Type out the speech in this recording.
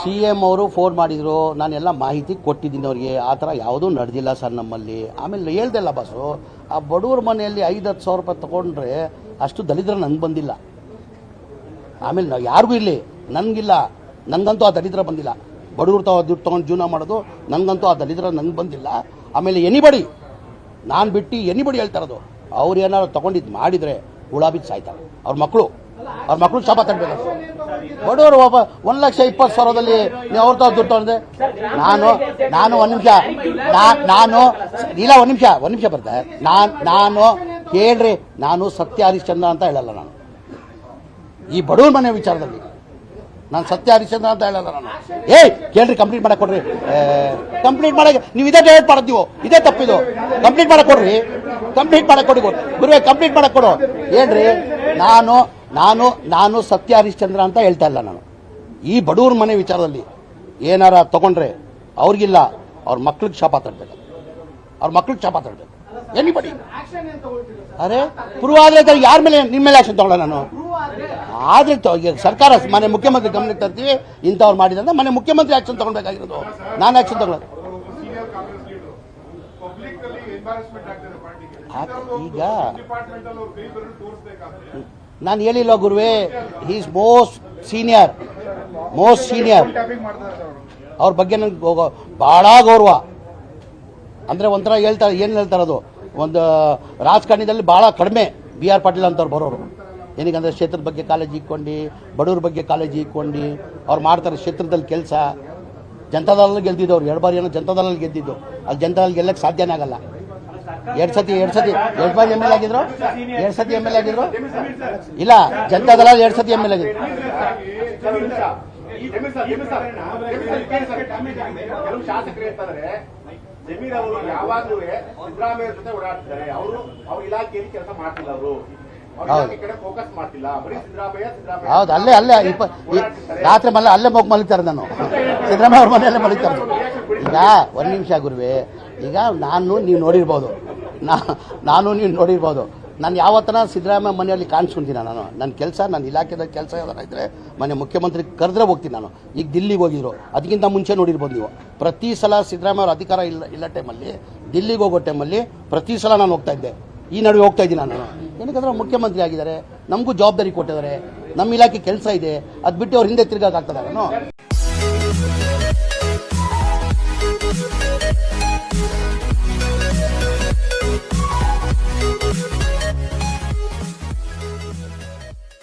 CM ಅವರು phone ಮಾಡಿದ್ರು, ನಾನೆಲ್ಲ ಮಾಹಿತಿ ಕೊಟ್ಟಿದ್ದೀನಿ ಅವ್ರಿಗೆ. ಆ ಥರ ಯಾವುದೂ ನಡೆದಿಲ್ಲ ಸರ್ ನಮ್ಮಲ್ಲಿ. ಆಮೇಲೆ ಹೇಳ್ದಲ್ಲ ಬಾಸು, ಆ ಬಡವ್ರ ಮನೆಯಲ್ಲಿ 5-10 ಸಾವಿರ ರೂಪಾಯಿ ತೊಗೊಂಡ್ರೆ ಅಷ್ಟು ದಲಿತರ ನಂಗೆ ಬಂದಿಲ್ಲ. ಆಮೇಲೆ ನಾವು ಯಾರಿಗೂ ಇಲ್ಲಿ ನನಗಿಲ್ಲ, ನನಗಂತೂ ಆ ದಲಿತರ ಬಂದಿಲ್ಲ. ಬಡವ್ರು ದುಡ್ಡು ತೊಗೊಂಡು ಜೀವನ ಮಾಡೋದು, ನನಗಂತೂ ಆ ದಲಿತರ ನಂಗೆ ಬಂದಿಲ್ಲ. ಆಮೇಲೆ ಎನಿಬಡಿ ನಾನು ಬಿಟ್ಟು ಎನಿಬಡಿ ಹೇಳ್ತಾ ಇರೋದು, ಅವ್ರು ಏನಾದ್ರು ತೊಗೊಂಡಿದ್ದು ಮಾಡಿದರೆ ಹುಳ ಬಿದ್ದು ಸಾಯ್ತಾರೆ. ಅವ್ರ ಮಕ್ಕಳು ಶಾಪ ತರಬೇಕು. ಬಡವರು 1,20,000 ನೀವು ಅವ್ರ ದುಡ್ಡು ತೊಗೊಂಡೆ. ನಾನು ಒಂದು ನಿಮಿಷ ಬರ್ತಾರೆ. ನಾನು ಹೇಳ್ರಿ, ನಾನು ಸತ್ಯ ಹರಿಶ್ಚಂದ್ರ ಅಂತ ಹೇಳಲ್ಲ. ನಾನು ಈ ಬಡವ್ರ ಮನೆ ವಿಚಾರದಲ್ಲಿ ನಾನು ಸತ್ಯ ಹರಿಶ್ಚಂದ್ರ ಅಂತ ಹೇಳಲ್ಲ. ನಾನು ಕೇಳ್ರಿ, ಕಂಪ್ಲೀಟ್ ಮಾಡಕ್ ಕೊಡ್ರಿ. ಕಂಪ್ಲೀಟ್ ಮಾಡಕ್ಕೆ ನೀವು ಇದೇ ಡೇಟ್ ಮಾಡ್ತೀವೋ, ಇದೇ ತಪ್ಪಿದು. ಕಂಪ್ಲೀಟ್ ಮಾಡಕ್ ಕೊಡ್ರಿ, ಗುರುವೇ ಕಂಪ್ಲೀಟ್ ಮಾಡಕ್ ಕೊಡು. ಹೇಳ್ರಿ, ನಾನು ಸತ್ಯ ಹರಿಶ್ಚಂದ್ರ ಅಂತ ಹೇಳ್ತಾ ಇಲ್ಲ. ನಾನು ಈ ಬಡವ್ರ ಮನೆ ವಿಚಾರದಲ್ಲಿ ಏನಾರ ತಗೊಂಡ್ರೆ ಅವ್ರಿಗಿಲ್ಲ, ಅವ್ರ ಮಕ್ಳಿಗೆ ಶಾಪ ತರಬೇಕು. ಎನಿಬಡಿ ಅರೆ ಪ್ರೂವ್ ಆದ್ರೆ ಯಾರ ಮೇಲೆ, ನಿಮ್ಮ ಮೇಲೆ ಆಕ್ಷನ್ ತಗೊಳ್ಳ. ನಾನು ಆದ್ರೆ ಸರ್ಕಾರ ಮನೆ ಮುಖ್ಯಮಂತ್ರಿ ಗಮನಕ್ಕೆ ತರ್ತೀವಿ, ಇಂಥವ್ರು ಮಾಡಿದ್ರೆ ಮನೆ ಮುಖ್ಯಮಂತ್ರಿ ಆಕ್ಷನ್ ತಗೊಳ್ಬೇಕಾಗಿರೋದು. ನಾನು ಆಕ್ಷನ್ ತಗೊಳ್ಳೋದು. ಈಗ ನಾನು ಹೇಳಿಲ್ಲ ಗುರುವೇ, ಈಸ್ ಮೋಸ್ಟ್ ಸೀನಿಯರ್. ಅವ್ರ ಬಗ್ಗೆ ನನಗೆ ಬಹಳ ಗೌರವ. ಅಂದ್ರೆ ಒಂಥರ ಹೇಳ್ತಾರೆ, ಏನು ಹೇಳ್ತಾರದು, ಒಂದು ರಾಜಕಾರಣದಲ್ಲಿ ಬಹಳ ಕಡಿಮೆ BR ಪಾಟೀಲ್ ಅಂತವ್ರು ಬರೋರು. ಏನಕ್ಕಂದ್ರೆ ಕ್ಷೇತ್ರದ ಬಗ್ಗೆ ಕಾಳಜಿ ಇಟ್ಕೊಂಡು, ಬಡವ್ರ ಬಗ್ಗೆ ಕಾಳಜಿ ಇಟ್ಕೊಂಡು ಅವ್ರು ಮಾಡ್ತಾರೆ. ಕ್ಷೇತ್ರದಲ್ಲಿ ಕೆಲಸ ಜನತಾದಳಲ್ಲಿ ಗೆದ್ದಿದ್ದವ್ರು 2 ಬಾರಿ ಏನೋ ಜನತಾದಳಲ್ಲಿ ಗೆದ್ದಿದ್ದು. ಅಲ್ಲಿ ಜನತಾದಲ್ಲಿ ಗೆಲ್ಲಕ್ಕೆ ಸಾಧ್ಯನೇ ಆಗಲ್ಲ. 2 ಬಾರಿ MLA ಆಗಿದ್ರು. 2 ಸತಿ MLA ಆಗಿದ್ರು. ಇಲ್ಲ, ಜನತಾದಳ 2 ಸತಿ MLA ಆಗಿದ್ರು. ಜಮೀರ್ ಅವರು ಯಾವಾಗಲೂ ಸಿದ್ದರಾಮಯ್ಯ ಜೊತೆ ಓಡಾಡ್ತಿದ್ದಾರೆ. ಅವರು ಅವ್ರ ಇಲಾಖೆಯಲ್ಲಿ ಕೆಲಸ ಮಾಡ್ತಿಲ್ಲ. ಅವರು ಕಡೆ ಫೋಕಸ್ ಮಾಡ್ತಿಲ್ಲ. ಬರೀ ಸಿದ್ದರಾಮಯ್ಯ ಹೌದು, ಅಲ್ಲೇ ರಾತ್ರಿ ಅಲ್ಲೇ ಹೋಗಿ ಮಲಗ್ತಾರೆ. ನಾನು ಸಿದ್ದರಾಮಯ್ಯ ಅವ್ರ ಮನೆಯಲ್ಲೇ ಮಲಗ್ತಾರೆ. ಈಗ ಒಂದು ನಿಮಿಷ ಗುರುವೇ, ಈಗ ನೀವು ನೋಡಿರ್ಬೋದು, ನಾನು ಯಾವತ್ತನ ಸಿದ್ದರಾಮಯ್ಯ ಮನೆಯಲ್ಲಿ ಕಾಣಿಸ್ಕೊಂತೀನಿ. ನನ್ನ ಕೆಲಸ, ನನ್ನ ಇಲಾಖೆದ ಕೆಲಸ ಯಾವ್ದಾರ ಇದ್ರೆ ಮನೆ ಮುಖ್ಯಮಂತ್ರಿ ಕರೆದ್ರೆ ಹೋಗ್ತೀನಿ. ನಾನು ಈಗ ದಿಲ್ಲಿಗೆ ಹೋಗಿದ್ರು, ಅದಕ್ಕಿಂತ ಮುಂಚೆ ನೋಡಿರ್ಬೋದು ನೀವು. ಪ್ರತಿ ಸಲ ಸಿದ್ದರಾಮಯ್ಯ ಅವ್ರ ಅಧಿಕಾರ ಇಲ್ಲ ಟೈಮಲ್ಲಿ, ದಿಲ್ಲಿಗೆ ಹೋಗೋ ಟೈಮಲ್ಲಿ ಪ್ರತಿ ಸಲ ನಾನು ಹೋಗ್ತಾ ಇದ್ದೆ. ಈ ನಡುವೆ ಹೋಗ್ತಾ ಇದ್ದೀನಿ ನಾನು. ಏನಕ್ಕಂದ್ರೆ ಮುಖ್ಯಮಂತ್ರಿ ಆಗಿದ್ದಾರೆ, ನಮಗೂ ಜವಾಬ್ದಾರಿ ಕೊಟ್ಟಿದ್ದಾರೆ, ನಮ್ಮ ಇಲಾಖೆ ಕೆಲಸ ಇದೆ. ಅದು ಬಿಟ್ಟು ಅವ್ರ ಹಿಂದೆ ತಿರ್ಗಾಕಾಗ್ತದೆ ನಾನು.